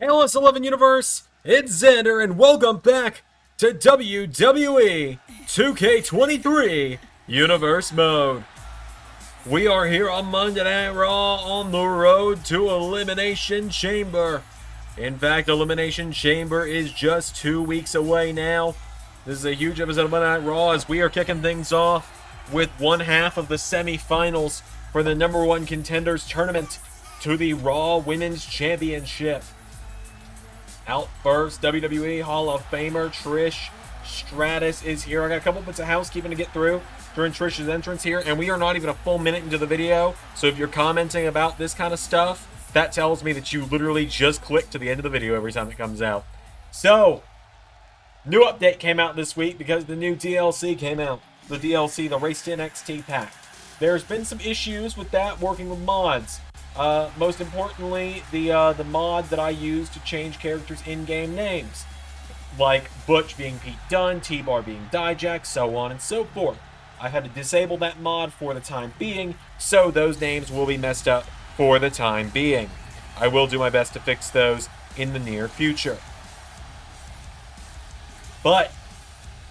LS11 Universe, it's Xander, and welcome back to WWE 2K23 Universe Mode. We are here on Monday Night Raw on the road to Elimination Chamber. In fact, Elimination Chamber is just 2 weeks away now. This is a huge episode of Monday Night Raw as we are kicking things off with one half of the semifinals for the #1 Contenders Tournament to the Raw Women's Championship. Out first, WWE Hall of Famer Trish Stratus is here. I got a couple bits of housekeeping to get through during Trish's entrance here, and we are not even a full minute into the video, so if you're commenting about this kind of stuff, that tells me that you literally just click to the end of the video every time it comes out. So, new update came out this week because the new DLC came out. The DLC, the Race to NXT pack. There's been some issues with that working with mods. Most importantly, the mod that I use to change characters' in-game names. Like Butch being Pete Dunne, T-Bar being Dijak, so on and so forth. I had to disable that mod for the time being, so those names will be messed up for the time being. I will do my best to fix those in the near future. But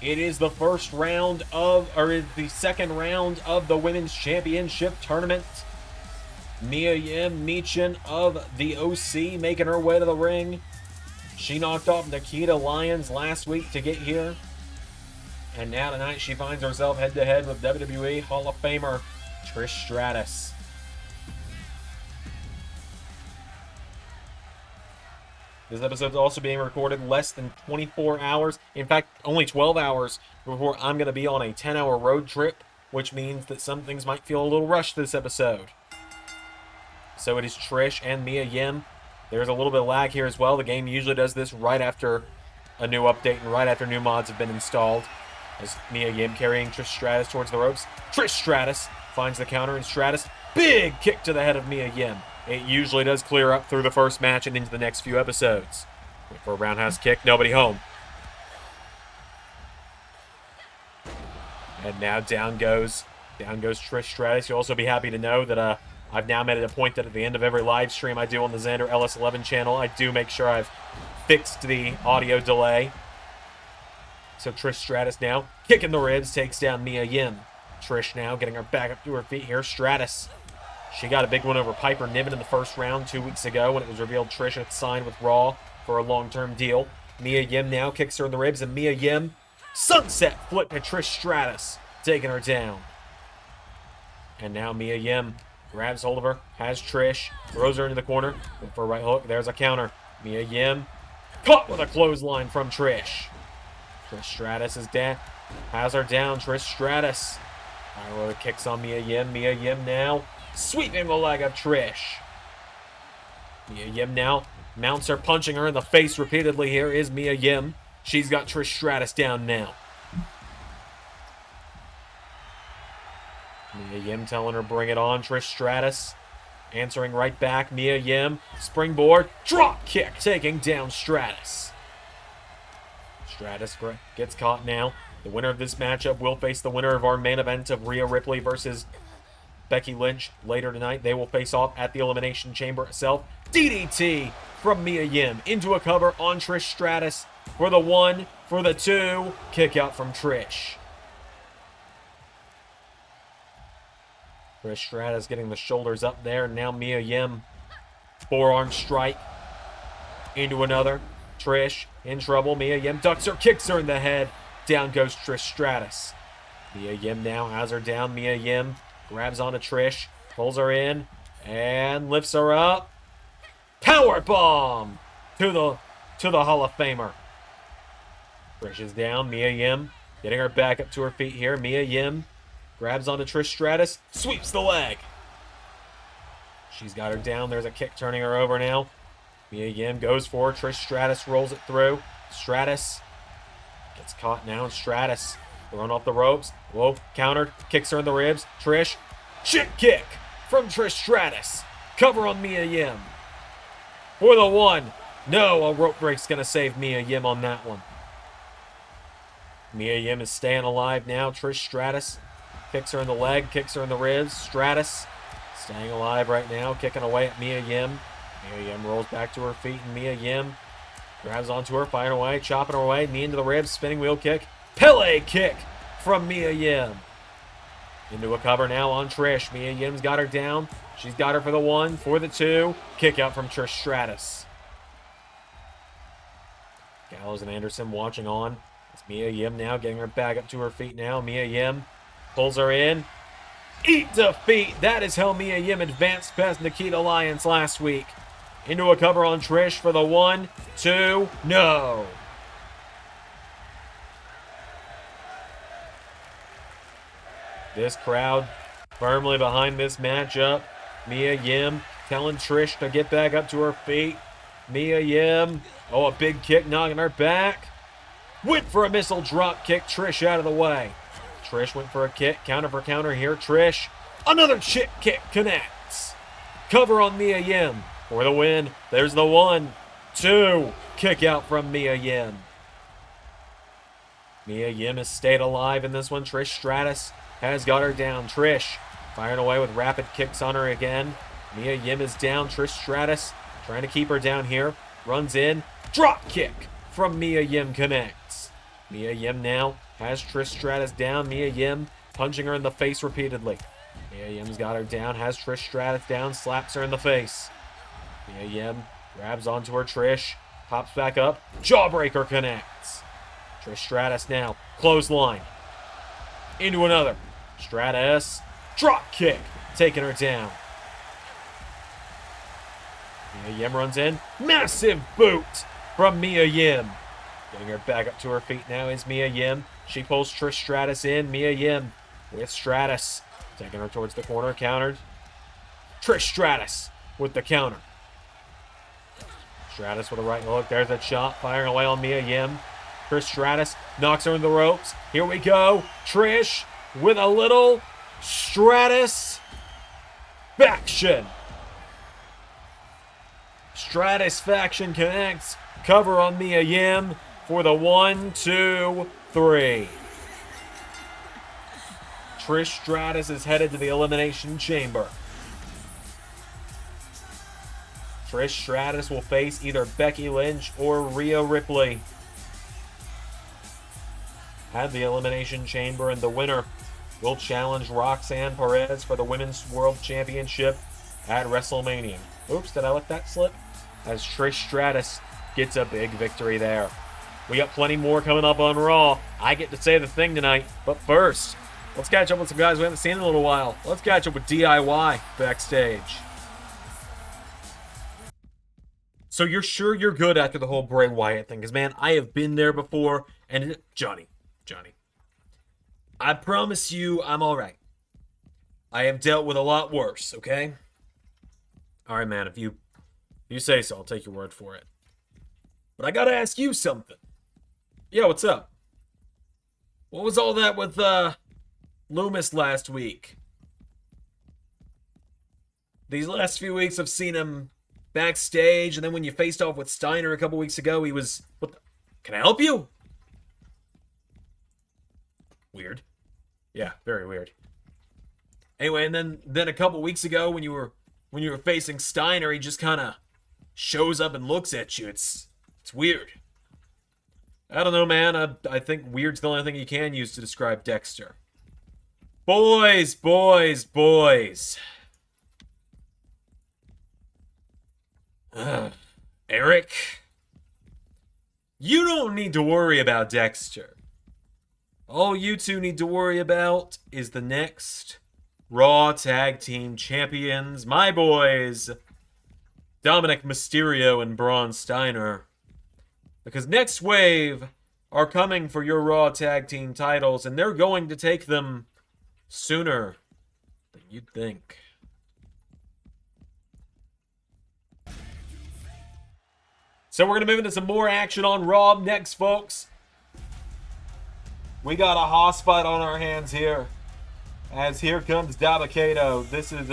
it is the first round of, or the second round of the Women's Championship Tournament. Mia Yim Meechin of the OC making her way to the ring. She knocked off Nikita Lyons last week to get here. And now tonight she finds herself head-to-head with WWE Hall of Famer Trish Stratus. This episode is also being recorded less than 24 hours. In fact, only 12 hours before I'm going to be on a 10-hour road trip, which means that some things might feel a little rushed this episode. So it is Trish and Mia Yim. There's a little bit of lag here as well. The game usually does this right after a new update and right after new mods have been installed. As Mia Yim carrying Trish Stratus towards the ropes. Trish Stratus finds the counter, and Stratus, big kick to the head of Mia Yim. It usually does clear up through the first match and into the next few episodes. Wait for a roundhouse kick, nobody home. And now down goes Trish Stratus. You'll also be happy to know that I've now made it a point that at the end of every live stream I do on the Xander LS11 channel, I do make sure I've fixed the audio delay. So Trish Stratus now, kicking the ribs, takes down Mia Yim. Trish now getting her back up to her feet here. Stratus, she got a big one over Piper Niven in the first round 2 weeks ago when it was revealed Trish had signed with Raw for a long-term deal. Mia Yim now kicks her in the ribs, and Mia Yim, sunset flip to Trish Stratus, taking her down. And now Mia Yim grabs hold of her, has Trish, throws her into the corner, for a right hook, there's a counter. Mia Yim, caught with a clothesline from Trish. Trish Stratus is down, has her down, Trish Stratus. Iowa kicks on Mia Yim now, sweeping the leg of Trish. Mia Yim now mounts her, punching her in the face repeatedly. Here is Mia Yim. She's got Trish Stratus down now. Mia Yim telling her, bring it on. Trish Stratus answering right back. Mia Yim, springboard, drop kick, taking down Stratus. Stratus gets caught now. The winner of this matchup will face the winner of our main event of Rhea Ripley versus Becky Lynch later tonight. They will face off at the Elimination Chamber itself. DDT from Mia Yim into a cover on Trish Stratus for the 1, for the 2. Kick out from Trish. Trish Stratus getting the shoulders up there. Now Mia Yim, forearm strike into another. Trish in trouble. Mia Yim ducks her, kicks her in the head. Down goes Trish Stratus. Mia Yim now has her down. Mia Yim grabs onto Trish, pulls her in, and lifts her up. Powerbomb to the Hall of Famer. Trish is down. Mia Yim getting her back up to her feet here. Mia Yim grabs onto Trish Stratus, sweeps the leg. She's got her down. There's a kick turning her over now. Mia Yim goes for her. Trish Stratus rolls it through. Stratus gets caught now. Stratus thrown off the ropes. Whoa, countered. Kicks her in the ribs. Trish, chip kick from Trish Stratus. Cover on Mia Yim. For the 1. No, a rope break's going to save Mia Yim on that one. Mia Yim is staying alive now. Trish Stratus kicks her in the leg, kicks her in the ribs. Stratus staying alive right now, kicking away at Mia Yim. Mia Yim rolls back to her feet, and Mia Yim grabs onto her, firing away, chopping her away, knee into the ribs, spinning wheel kick. Pele kick from Mia Yim. Into a cover now on Trish. Mia Yim's got her down. She's got her for the 1, for the 2. Kick out from Trish Stratus. Gallows and Anderson watching on. It's Mia Yim now getting her back up to her feet now. Mia Yim pulls her in. Eat defeat. That is how Mia Yim advanced past Nikita Lyons last week. Into a cover on Trish for the 1, 2, no. This crowd firmly behind this matchup. Mia Yim telling Trish to get back up to her feet. Mia Yim, oh, a big kick knocking her back. Went for a missile drop kick, Trish out of the way. Trish went for a kick, counter for counter here. Trish, another chip kick connects. Cover on Mia Yim for the win. There's the 1, 2, kick out from Mia Yim. Mia Yim has stayed alive in this one. Trish Stratus has got her down. Trish firing away with rapid kicks on her again. Mia Yim is down. Trish Stratus trying to keep her down here. Runs in. Drop kick from Mia Yim connects. Mia Yim now has Trish Stratus down. Mia Yim punching her in the face repeatedly. Mia Yim's got her down. Has Trish Stratus down. Slaps her in the face. Mia Yim grabs onto her. Trish pops back up. Jawbreaker connects. Trish Stratus now. Clothesline. Into another. Stratus. Drop kick. Taking her down. Mia Yim runs in. Massive boot from Mia Yim. Getting her back up to her feet now is Mia Yim. She pulls Trish Stratus in. Mia Yim with Stratus. Taking her towards the corner. Countered. Trish Stratus with the counter. Stratus with a right hook. There's that shot. Firing away on Mia Yim. Trish Stratus knocks her in the ropes. Here we go. Trish with a little Stratus faction. Stratus faction connects. Cover on Mia Yim for the 1, 2, 3. Trish Stratus is headed to the Elimination Chamber. Trish Stratus will face either Becky Lynch or Rhea Ripley at the Elimination Chamber, and the winner will challenge Roxanne Perez for the Women's World Championship at WrestleMania. Oops, did I let that slip? As Trish Stratus gets a big victory there. We got plenty more coming up on Raw. I get to say the thing tonight, but first, let's catch up with some guys we haven't seen in a little while. Let's catch up with DIY backstage. So you're sure you're good after the whole Bray Wyatt thing? Because, man, I have been there before, and Johnny, I promise you I'm all right. I have dealt with a lot worse, okay? All right, man, if you say so, I'll take your word for it. But I gotta ask you something. Yeah, what's up? What was all that with Loomis last week? These last few weeks I've seen him backstage, and then when you faced off with Steiner a couple weeks ago, he was... Can I help you? Weird. Yeah, very weird. Anyway, and then a couple weeks ago when you were facing Steiner, he just kind of shows up and looks at you. It's weird. I don't know, man. I think weird's the only thing you can use to describe Dexter. Boys. Eric, you don't need to worry about Dexter. All you two need to worry about is the next Raw Tag Team Champions, my boys, Dominik Mysterio and Braun Steiner. Because Next Wave are coming for your Raw Tag Team titles, and they're going to take them sooner than you'd think. So we're going to move into some more action on Raw next, folks. We got a hoss fight on our hands here. As here comes Dabba-Kato. This is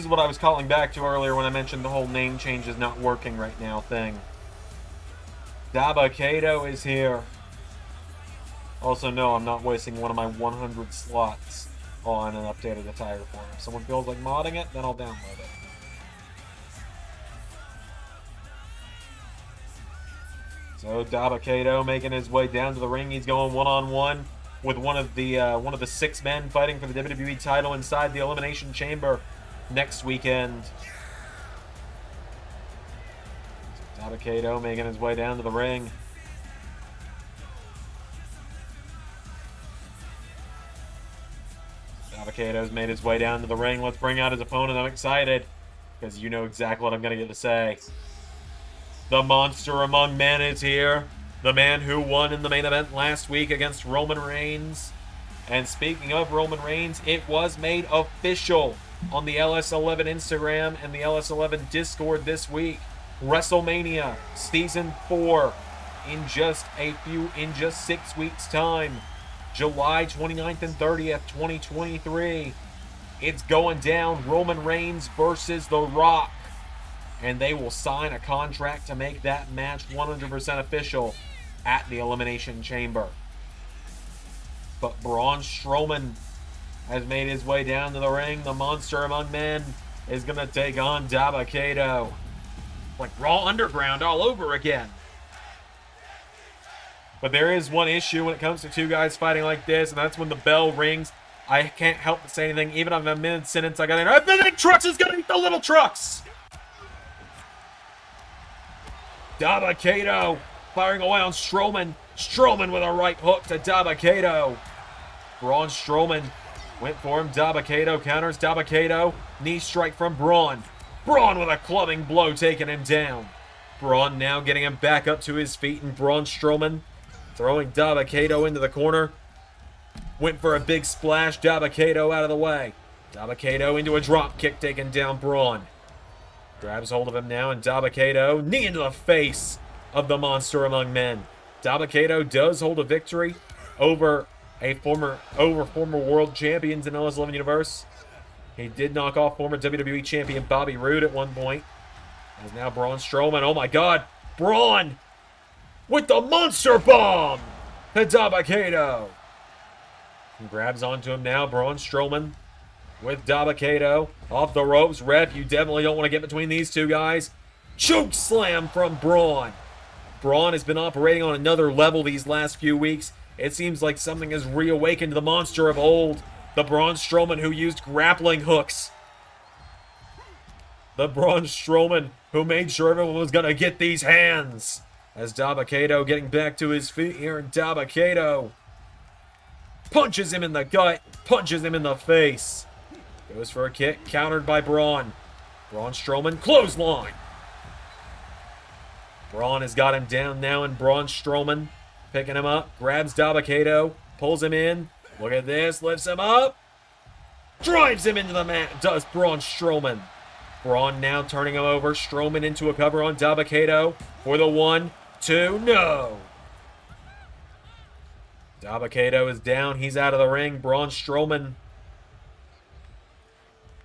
what I was calling back to earlier when I mentioned the whole name change is not working right now thing. Dabba-Kato is here. Also, no, I'm not wasting one of my 100 slots on an updated attire for him. If someone feels like modding it, then I'll download it. So Dabba-Kato making his way down to the ring. He's going one-on-one with one of the 6 men fighting for the WWE title inside the Elimination Chamber next weekend. So Dabba-Kato making his way down to the ring. Dabba-Kato's made his way down to the ring. Let's bring out his opponent. I'm excited because you know exactly what I'm going to get to say. The monster among men is here. The man who won in the main event last week against Roman Reigns. And speaking of Roman Reigns, it was made official on the LS11 Instagram and the LS11 Discord this week. WrestleMania Season 4 in just 6 weeks' time. July 29th and 30th, 2023. It's going down. Roman Reigns versus The Rock. And they will sign a contract to make that match 100% official at the Elimination Chamber. But Braun Strowman has made his way down to the ring. The monster among men is going to take on Dabba-Kato. Like Raw Underground all over again. But there is one issue when it comes to 2 guys fighting like this, and that's when the bell rings. I can't help but say anything. Even if I'm a mid-sentence, I got the big trucks is going to eat the little trucks. Dabba-Kato firing away on Strowman. Strowman with a right hook to Dabba-Kato. Braun Strowman went for him. Dabba-Kato counters. Dabba-Kato. Knee strike from Braun. Braun with a clubbing blow taking him down. Braun now getting him back up to his feet. And Braun Strowman throwing Dabba-Kato into the corner. Went for a big splash. Dabba-Kato out of the way. Dabba-Kato into a drop kick taking down Braun. Grabs hold of him now, and Dabba-Kato, knee into the face of the monster among men. Dabba-Kato does hold a victory over former world champions in LS11 Universe. He did knock off former WWE champion Bobby Roode at one point. As now Braun Strowman, oh my god, Braun with the monster bomb to Dabba-Kato. He grabs onto him now, Braun Strowman with Dabba-Kato off the ropes. Ref, you definitely don't want to get between these 2 guys. Choke slam from Braun. Braun has been operating on another level these last few weeks. It seems like something has reawakened the monster of old. The Braun Strowman who used grappling hooks. The Braun Strowman who made sure everyone was going to get these hands. As Dabba-Kato getting back to his feet here, and Dabba-Kato punches him in the gut, punches him in the face. Goes for a kick, countered by Braun. Braun Strowman, clothesline. Braun has got him down now, and Braun Strowman picking him up, grabs Dabba-Kato, pulls him in. Look at this, lifts him up. Drives him into the mat, does Braun Strowman. Braun now turning him over, Strowman into a cover on Dabba-Kato for the 1, 2, no. Dabba-Kato is down, he's out of the ring. Braun Strowman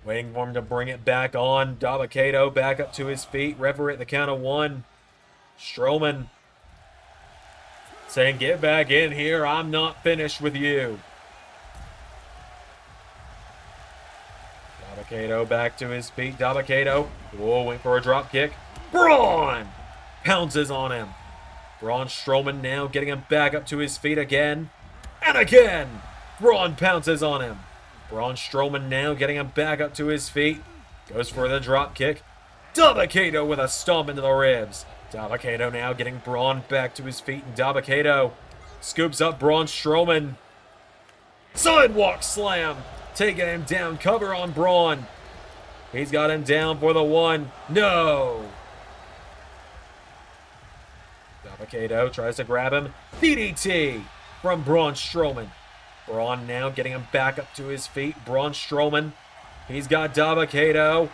waiting for him to bring it back on. Dabba-Kato back up to his feet. Referee at the count of 1. Strowman saying, get back in here. I'm not finished with you. Dabba-Kato back to his feet. Dabba-Kato, whoa, went for a drop kick. Braun pounces on him. Braun Strowman now getting him back up to his feet again. And again. Braun pounces on him. Braun Strowman now getting him back up to his feet. Goes for the drop kick. Dabba-Kato with a stomp into the ribs. Dabba-Kato now getting Braun back to his feet. And Dabba-Kato scoops up Braun Strowman. Sidewalk slam. Taking him down. Cover on Braun. He's got him down for the 1. No. Dabba-Kato tries to grab him. DDT from Braun Strowman. Braun now getting him back up to his feet. Braun Strowman. He's got Dabba-Kato.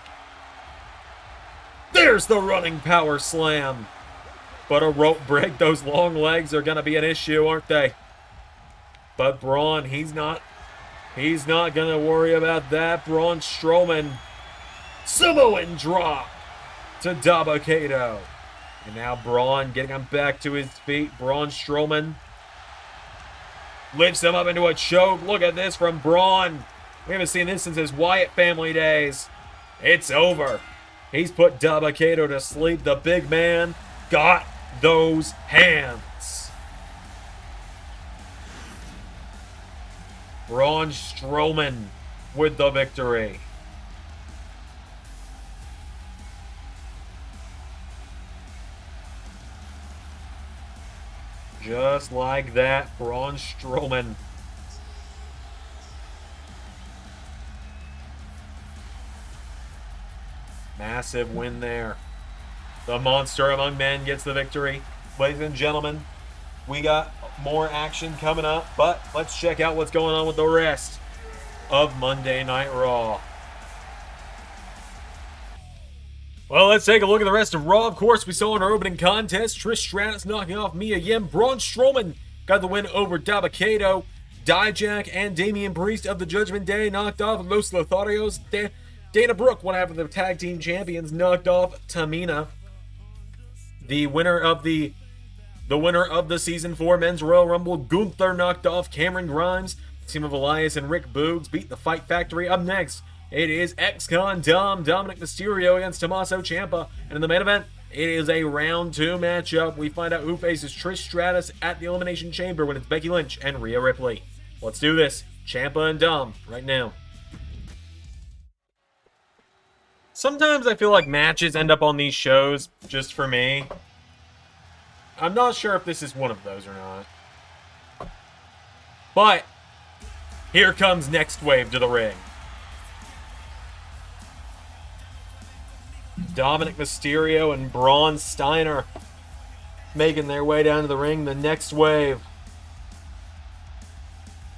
There's the running power slam. But a rope break. Those long legs are going to be an issue, aren't they? But Braun, he's not going to worry about that. Braun Strowman. Samoan drop to Dabba-Kato. And now Braun getting him back to his feet. Braun Strowman lifts him up into a choke. Look at this from Braun. We haven't seen this since his Wyatt family days. It's over. He's put Dabba-Kato to sleep. The big man got those hands. Braun Strowman with the victory. Just like that, Braun Strowman. Massive win there. The Monster Among Men gets the victory. Ladies and gentlemen, we got more action coming up, but let's check out what's going on with the rest of Monday Night Raw. Well, let's take a look at the rest of Raw. Of course, we saw in our opening contest, Trish Stratus knocking off Mia Yim. Braun Strowman got the win over Dabba-Kato. Dijak and Damian Priest of the Judgment Day knocked off Los Lotharios. Dana Brooke, one half of the tag team champions, knocked off Tamina. The winner of the Season 4 Men's Royal Rumble, Gunther, knocked off Cameron Grimes. The team of Elias and Rick Boogs beat the Fight Factory. Up next, it is ex-con Dominik Mysterio against Tommaso Ciampa. And in the main event, it is a round 2 matchup. We find out who faces Trish Stratus at the Elimination Chamber when it's Becky Lynch and Rhea Ripley. Let's do this. Ciampa and Dom right now. Sometimes I feel like matches end up on these shows just for me. I'm not sure if this is one of those or not. But here comes Next Wave to the ring. Dominik Mysterio and Braun Steiner making their way down to the ring. The Next Wave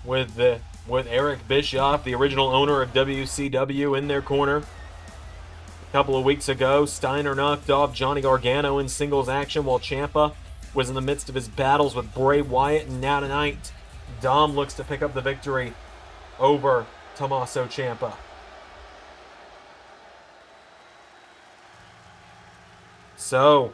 with Eric Bischoff, the original owner of WCW, in their corner. A couple of weeks ago, Steiner knocked off Johnny Gargano in singles action while Ciampa was in the midst of his battles with Bray Wyatt. And now tonight, Dom looks to pick up the victory over Tommaso Ciampa. So,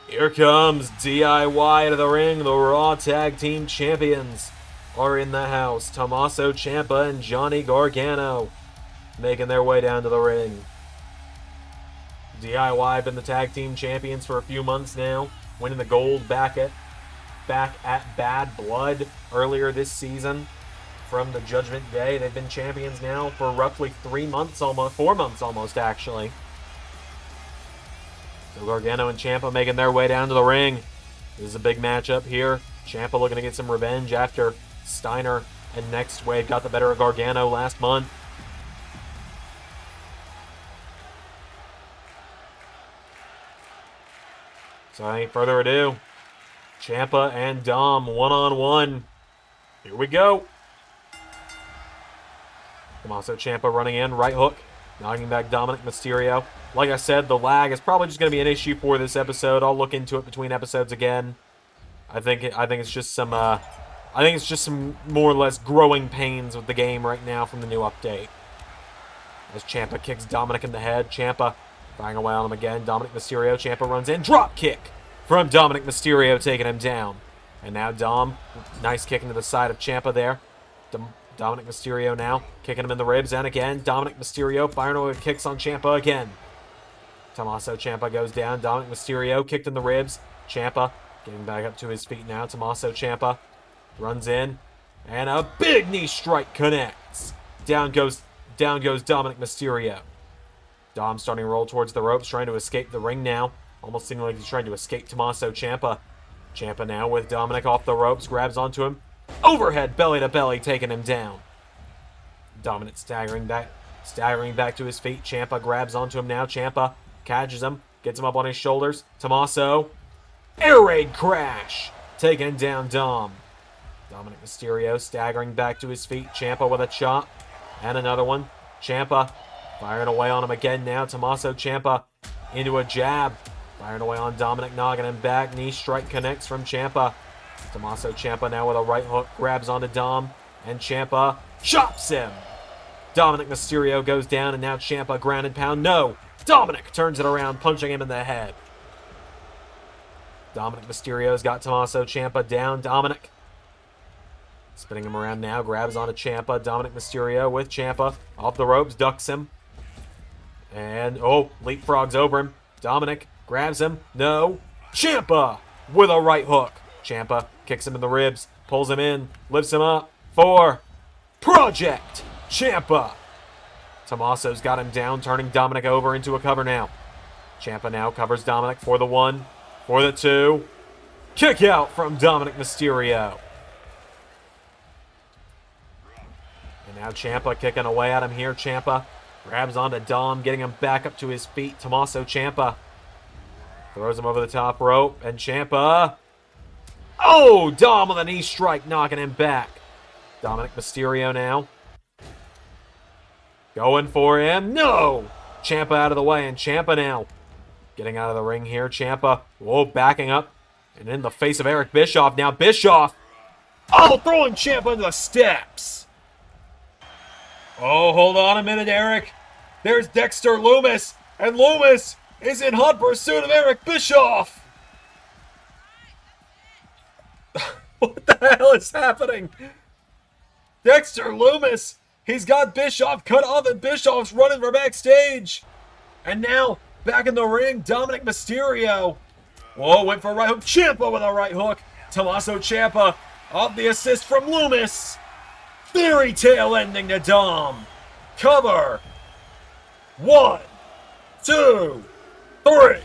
here comes DIY to the ring. The Raw Tag Team Champions are in the house. Tommaso Ciampa and Johnny Gargano making their way down to the ring. DIY have been the Tag Team Champions for a few months now, winning the gold back at Bad Blood earlier this season from the Judgment Day. They've been champions now for roughly 4 months almost, actually. So Gargano and Ciampa making their way down to the ring. This is a big matchup here. Ciampa looking to get some revenge after Steiner and Next Wave got the better of Gargano last month. So without further ado, Ciampa and Dom one-on-one. Here we go. Tommaso Ciampa running in, right hook, knocking back Dominik Mysterio. Like I said, the lag is probably just going to be an issue for this episode. I'll look into it between episodes again. I think it's just some more or less growing pains with the game right now from the new update. As Ciampa kicks Dominik in the head, Ciampa firing away on him again. Dominik Mysterio, Ciampa runs in, drop kick from Dominik Mysterio, taking him down. And now Dom, nice kick into the side of Ciampa there. Dominik Mysterio now kicking him in the ribs, and again Dominik Mysterio firing away with kicks on Ciampa again. Tommaso Ciampa goes down. Dominik Mysterio kicked in the ribs. Ciampa getting back up to his feet now. Tommaso Ciampa runs in, and a big knee strike connects. Down goes Dominik Mysterio. Dom starting to roll towards the ropes, trying to escape the ring now. Almost seeming like he's trying to escape Tommaso Ciampa. Ciampa now with Dominik off the ropes, grabs onto him. Overhead belly to belly, taking him down. Dominik staggering back to his feet. Ciampa grabs onto him now. Ciampa catches him, gets him up on his shoulders. Tommaso, air raid crash, taking down Dom. Dominik Mysterio staggering back to his feet. Ciampa with a chop and another one. Ciampa firing away on him again now. Tommaso Ciampa into a jab, firing away on Dominik, knocking him back. Knee strike connects from Ciampa. Tommaso Ciampa now with a right hook, grabs onto Dom, and Ciampa chops him. Dominik Mysterio goes down, and now Ciampa ground and pound. No! Dominik turns it around, punching him in the head. Dominik Mysterio's got Tommaso Ciampa down. Dominik spinning him around now, grabs onto Ciampa. Dominik Mysterio with Ciampa off the ropes, ducks him. And, leapfrogs over him. Dominik grabs him. No. Ciampa with a right hook. Ciampa kicks him in the ribs, pulls him in, lifts him up for Project Ciampa. Tommaso's got him down, turning Dominik over into a cover now. Ciampa now covers Dominik for the 1, for the 2. Kick out from Dominik Mysterio. And now Ciampa kicking away at him here. Ciampa grabs onto Dom, getting him back up to his feet. Tommaso Ciampa throws him over the top rope, and Ciampa... Oh! Dom with a knee strike, knocking him back. Dominik Mysterio now. Going for him. No! Ciampa out of the way, and Ciampa now getting out of the ring here. Ciampa, whoa, backing up. And in the face of Eric Bischoff. Now Bischoff. Oh, throwing Ciampa into the steps. Oh, hold on a minute, Eric. There's Dexter Lumis. And Lumis is in hot pursuit of Eric Bischoff. What the hell is happening? Dexter Lumis. He's got Bischoff cut off, and Bischoff's running for backstage. And now, back in the ring, Dominik Mysterio. Whoa, went for a right hook. Ciampa with a right hook. Tommaso Ciampa off the assist from Lumis. Fairy tale ending to Dom. Cover. 1, 2, 3.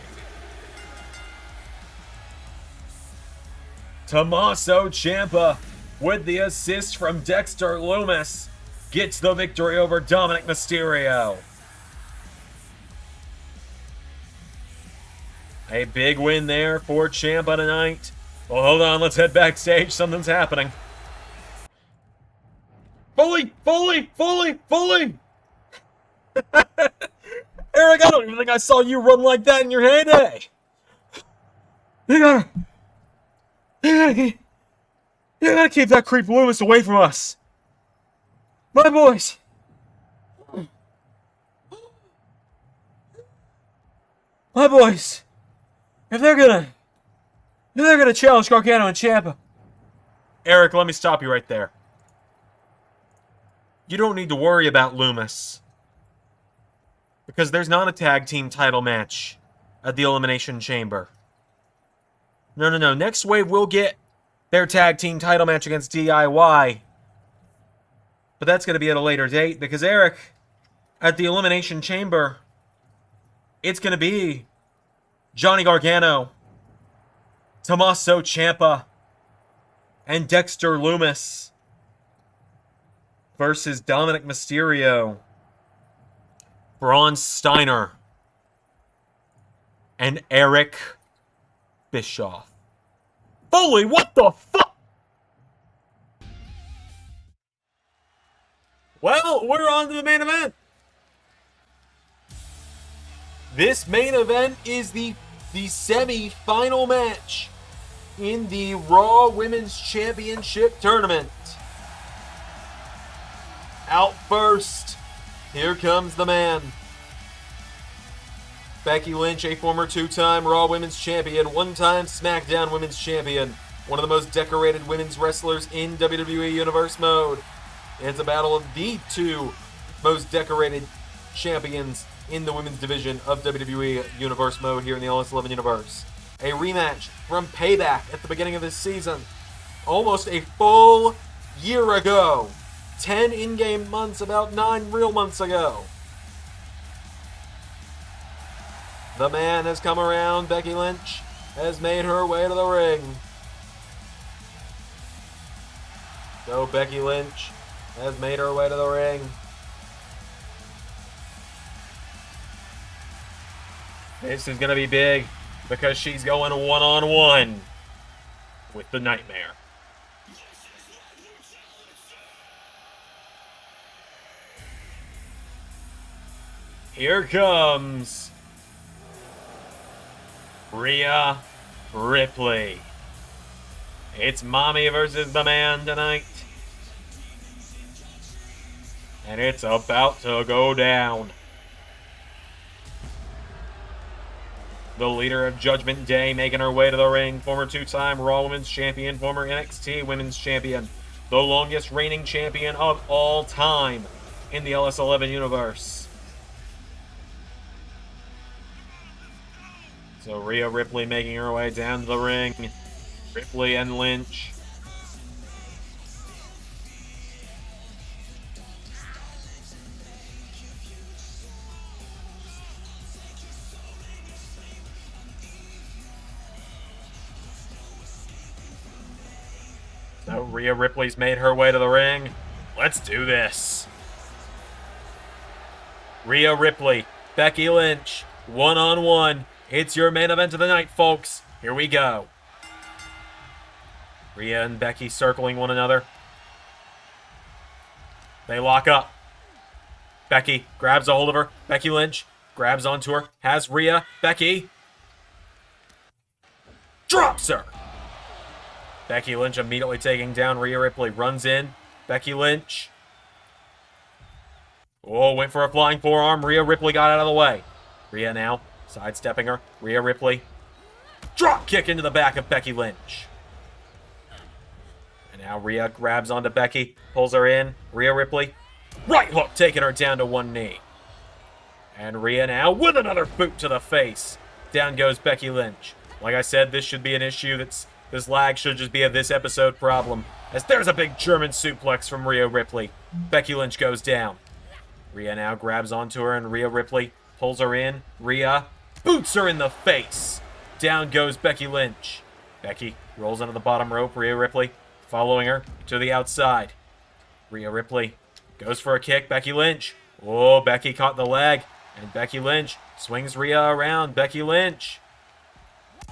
Tommaso Ciampa with the assist from Dexter Lumis gets the victory over Dominik Mysterio. A big win there for Ciampa tonight. Well, hold on, let's head backstage. Something's happening. Fully! Eric, I don't even think I saw you run like that in your heyday. You gotta keep that creep Lumis away from us. My boys. My boys. If they're gonna challenge Gargano and Ciampa. Eric, let me stop you right there. You don't need to worry about Lumis. Because there's not a tag team title match at the Elimination Chamber. No. Next Wave will get their tag team title match against DIY. But that's going to be at a later date. Because, Eric, at the Elimination Chamber, it's going to be Johnny Gargano, Tommaso Ciampa, and Dexter Lumis versus Dominik Mysterio, Braun Steiner, and Eric Bischoff. Holy, what the fuck? Well, we're on to the main event. This main event is the semi-final match in the Raw Women's Championship Tournament. Out first, here comes the man. Becky Lynch, a former 2-time Raw Women's Champion, 1-time SmackDown Women's Champion, one of the most decorated women's wrestlers in WWE Universe mode. It's a battle of the 2 most decorated champions in the women's division of WWE Universe mode here in the LS11 Universe. A rematch from Payback at the beginning of this season. Almost a full year ago. 10 in-game months, about 9 real months ago. The man has come around. Becky Lynch has made her way to the ring. So Becky Lynch has made her way to the ring. This is going to be big because she's going one-on-one with the Nightmare. Here comes Rhea Ripley. It's Mami versus the man tonight. And it's about to go down. The leader of Judgment Day making her way to the ring. Former 2-time Raw Women's Champion. Former NXT Women's Champion. The longest reigning champion of all time in the LS11 universe. So Rhea Ripley making her way down to the ring. Ripley and Lynch. So Rhea Ripley's made her way to the ring. Let's do this. Rhea Ripley, Becky Lynch, one-on-one. It's your main event of the night, folks. Here we go. Rhea and Becky circling one another. They lock up. Becky grabs a hold of her. Becky Lynch grabs onto her. Has Rhea. Becky drops her. Becky Lynch immediately taking down Rhea Ripley. Runs in. Becky Lynch. Oh, went for a flying forearm. Rhea Ripley got out of the way. Rhea now sidestepping her. Rhea Ripley. Drop kick into the back of Becky Lynch. And now Rhea grabs onto Becky. Pulls her in. Rhea Ripley. Right hook taking her down to one knee. And Rhea now with another boot to the face. Down goes Becky Lynch. Like I said, this should be an issue this lag should just be a this episode problem. As there's a big German suplex from Rhea Ripley. Becky Lynch goes down. Rhea now grabs onto her and Rhea Ripley pulls her in. Rhea boots her in the face. Down goes Becky Lynch. Becky rolls onto the bottom rope. Rhea Ripley following her to the outside. Rhea Ripley goes for a kick. Becky Lynch. Oh, Becky caught the leg. And Becky Lynch swings Rhea around. Becky Lynch.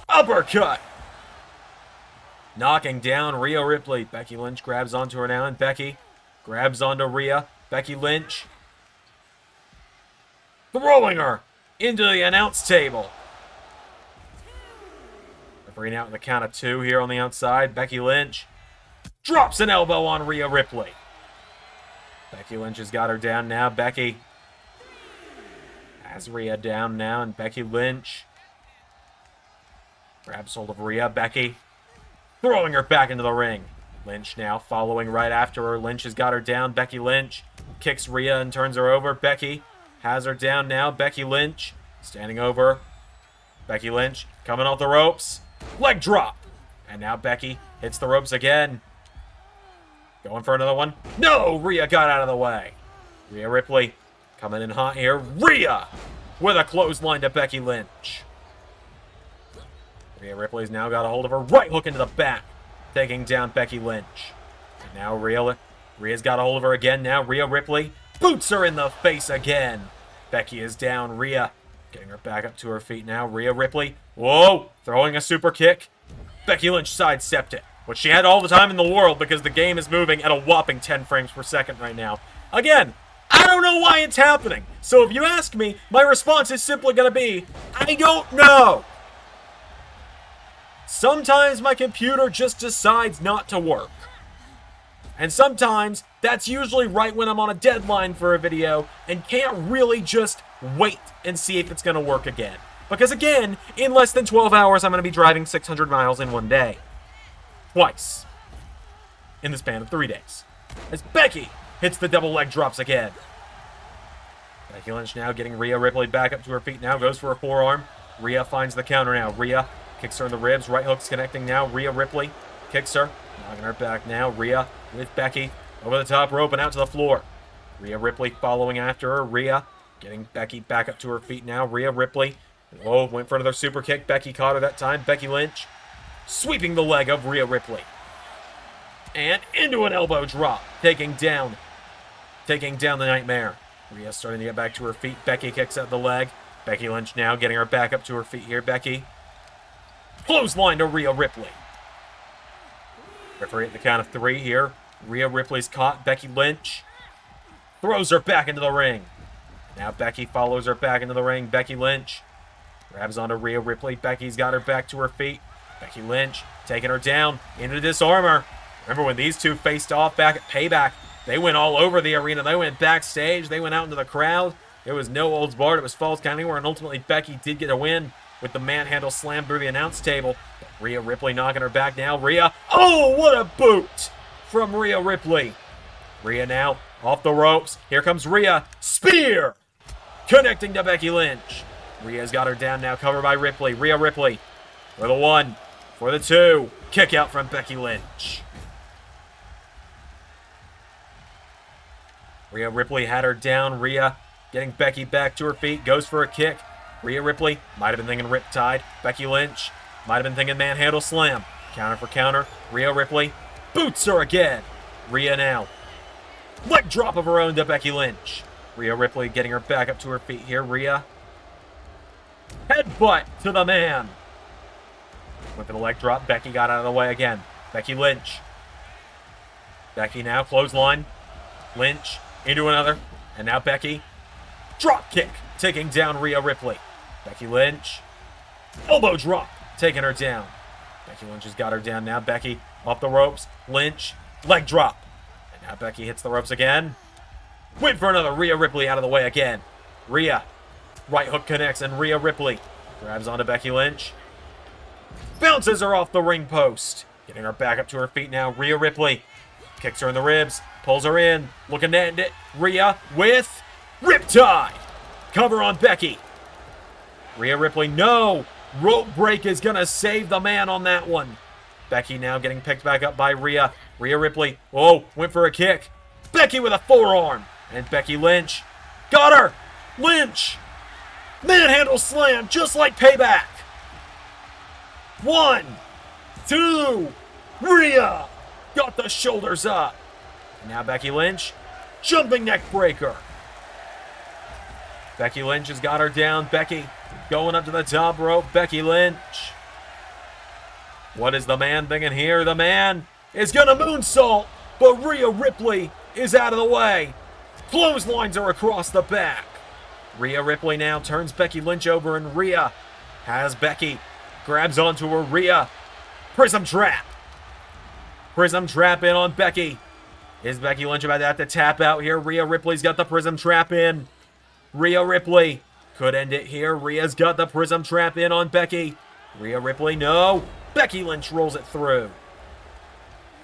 Uppercut. Knocking down Rhea Ripley. Becky Lynch grabs onto her now, and Becky grabs onto Rhea. Becky Lynch throwing her into the announce table. Referee now at the count of 2 here on the outside. Becky Lynch drops an elbow on Rhea Ripley. Becky Lynch has got her down now. Becky has Rhea down now, and Becky Lynch grabs hold of Rhea. Becky throwing her back into the ring. Lynch now following right after her. Lynch has got her down. Becky Lynch kicks Rhea and turns her over. Becky has her down now. Becky Lynch standing over. Becky Lynch coming off the ropes. Leg drop. And now Becky hits the ropes again. Going for another one. No! Rhea got out of the way. Rhea Ripley coming in hot here. Rhea with a clothesline to Becky Lynch. Rhea Ripley's now got a hold of her. Right hook into the back. Taking down Becky Lynch. And now Rhea's got a hold of her again. Now Rhea Ripley boots her in the face again. Becky is down. Rhea getting her back up to her feet now. Rhea Ripley. Whoa! Throwing a super kick. Becky Lynch sidestepped it. Which she had all the time in the world because the game is moving at a whopping 10 frames per second right now. Again, I don't know why it's happening. So if you ask me, my response is simply going to be, I don't know. Sometimes my computer just decides not to work. And sometimes that's usually right when I'm on a deadline for a video and can't really just wait and see if it's going to work again. Because again, in less than 12 hours, I'm going to be driving 600 miles in one day. Twice. In the span of 3 days. As Becky hits the double leg drops again. Becky Lynch now getting Rhea Ripley back up to her feet now. Goes for a forearm. Rhea finds the counter now. Rhea kicks her in the ribs. Right hook's connecting now. Rhea Ripley kicks her. Knocking her back now. Rhea with Becky over the top rope and out to the floor. Rhea Ripley following after her. Rhea getting Becky back up to her feet now. Rhea Ripley. Oh, went for another super kick. Becky caught her that time. Becky Lynch sweeping the leg of Rhea Ripley. And into an elbow drop. Taking down the Nightmare. Rhea starting to get back to her feet. Becky kicks out the leg. Becky Lynch now getting her back up to her feet here. Becky. Clothesline to Rhea Ripley. Referee at the count of 3 here. Rhea Ripley's caught. Becky Lynch throws her back into the ring. Now Becky follows her back into the ring. Becky Lynch grabs onto Rhea Ripley. Becky's got her back to her feet. Becky Lynch taking her down into disarmor. Remember when these two faced off back at Payback? They went all over the arena. They went backstage. They went out into the crowd. There was no holds barred. It was falls count anywhere, and ultimately Becky did get a win with the manhandle slam through the announce table. But Rhea Ripley knocking her back now. Rhea. Oh, what a boot from Rhea Ripley. Rhea now off the ropes. Here comes Rhea. Spear. Connecting to Becky Lynch. Rhea's got her down now, covered by Ripley. Rhea Ripley for the 1, for the 2. Kick out from Becky Lynch. Rhea Ripley had her down. Rhea getting Becky back to her feet, goes for a kick. Rhea Ripley might have been thinking Riptide. Becky Lynch might have been thinking Manhandle Slam. Counter for counter. Rhea Ripley boots her again. Rhea now. Leg drop of her own to Becky Lynch. Rhea Ripley getting her back up to her feet here. Rhea. Headbutt to the man. Went for the leg drop. Becky got out of the way again. Becky Lynch. Becky now clothesline. Lynch into another. And now Becky. Drop kick. Taking down Rhea Ripley. Becky Lynch. Elbow drop. Taking her down. Becky Lynch has got her down now. Becky off the ropes. Lynch. Leg drop. And now Becky hits the ropes again. Went for another. Rhea Ripley out of the way again. Rhea. Right hook connects and Rhea Ripley grabs onto Becky Lynch. Bounces her off the ring post. Getting her back up to her feet now. Rhea Ripley kicks her in the ribs. Pulls her in. Looking to end it. Rhea with Riptide. Cover on Becky. Rhea Ripley, no. Rope break is going to save the man on that one. Becky now getting picked back up by Rhea. Rhea Ripley, whoa, went for a kick. Becky with a forearm. And Becky Lynch. Got her. Lynch. Manhandle slam, just like Payback. 1, 2. Rhea got the shoulders up. And now Becky Lynch. Jumping neck breaker. Becky Lynch has got her down. Becky going up to the top rope. Becky Lynch. What is the man thinking here? The man is going to moonsault, but Rhea Ripley is out of the way. Clotheslines her across the back. Rhea Ripley now turns Becky Lynch over, and Rhea has Becky. Grabs onto her. Rhea. Prism trap. Prism trap in on Becky. Is Becky Lynch about to have to tap out here? Rhea Ripley's got the prism trap in. Rhea Ripley could end it here. Rhea's got the prism trap in on Becky. Rhea Ripley, no. Becky Lynch rolls it through.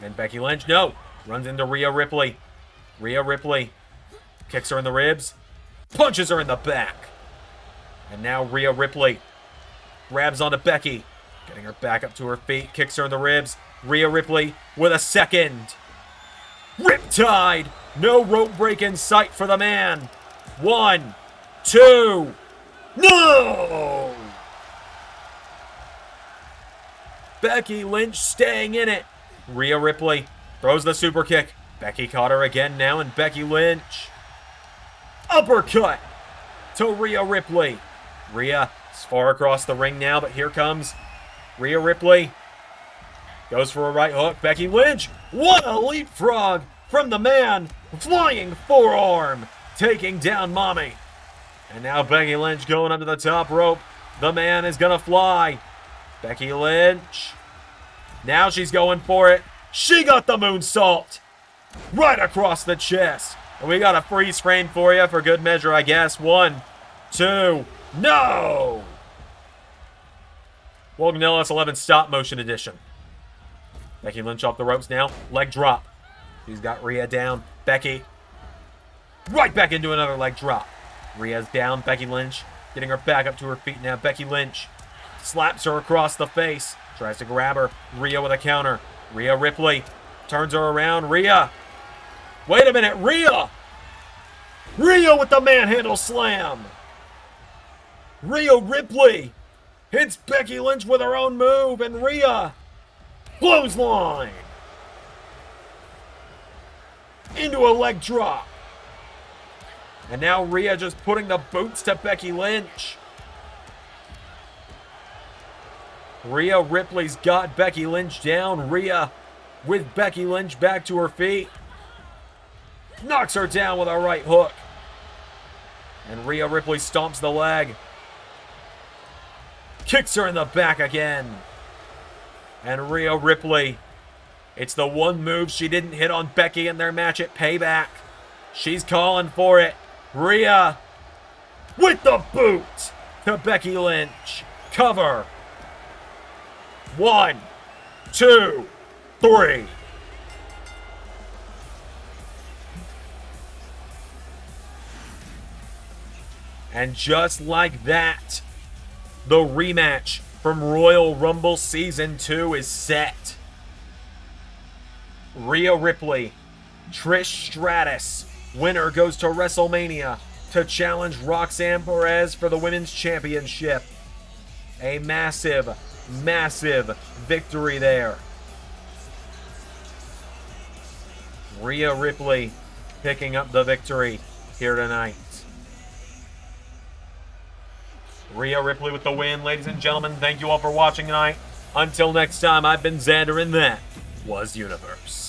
And Becky Lynch, no. Runs into Rhea Ripley. Rhea Ripley kicks her in the ribs. Punches her in the back. And now Rhea Ripley grabs onto Becky. Getting her back up to her feet. Kicks her in the ribs. Rhea Ripley with a second. Riptide. No rope break in sight for the man. 1, 2. No! Becky Lynch staying in it. Rhea Ripley throws the super kick. Becky caught her again now, and Becky Lynch. Uppercut to Rhea Ripley. Rhea is far across the ring now, but here comes Rhea Ripley. Goes for a right hook. Becky Lynch. What a leapfrog from the man. Flying forearm. Taking down Mami. And now Becky Lynch going up to the top rope. The man is going to fly. Becky Lynch. Now she's going for it. She got the moonsault. Right across the chest. And we got a freeze frame for you for good measure, I guess. 1, 2. No! Welcome to LS11 Stop Motion Edition. Becky Lynch off the ropes now. Leg drop. She's got Rhea down. Becky. Right back into another leg drop. Rhea's down. Becky Lynch getting her back up to her feet now. Becky Lynch slaps her across the face. Tries to grab her. Rhea with a counter. Rhea Ripley turns her around. Rhea. Wait a minute. Rhea. Rhea with the manhandle slam. Rhea Ripley hits Becky Lynch with her own move. And Rhea. Clothesline. Into a leg drop. And now Rhea just putting the boots to Becky Lynch. Rhea Ripley's got Becky Lynch down. Rhea with Becky Lynch back to her feet. Knocks her down with a right hook. And Rhea Ripley stomps the leg. Kicks her in the back again. And Rhea Ripley, it's the one move she didn't hit on Becky in their match at Payback. She's calling for it. Rhea with the boot to Becky Lynch. Cover. 1, 2, 3. And just like that, The rematch from Royal Rumble Season 2 is set. Rhea Ripley, Trish Stratus. Winner goes to WrestleMania to challenge Roxanne Perez for the Women's Championship. A massive, massive victory there. Rhea Ripley picking up the victory here tonight. Rhea Ripley with the win. Ladies and gentlemen, thank you all for watching tonight. Until next time, I've been Xander, and that was Universe.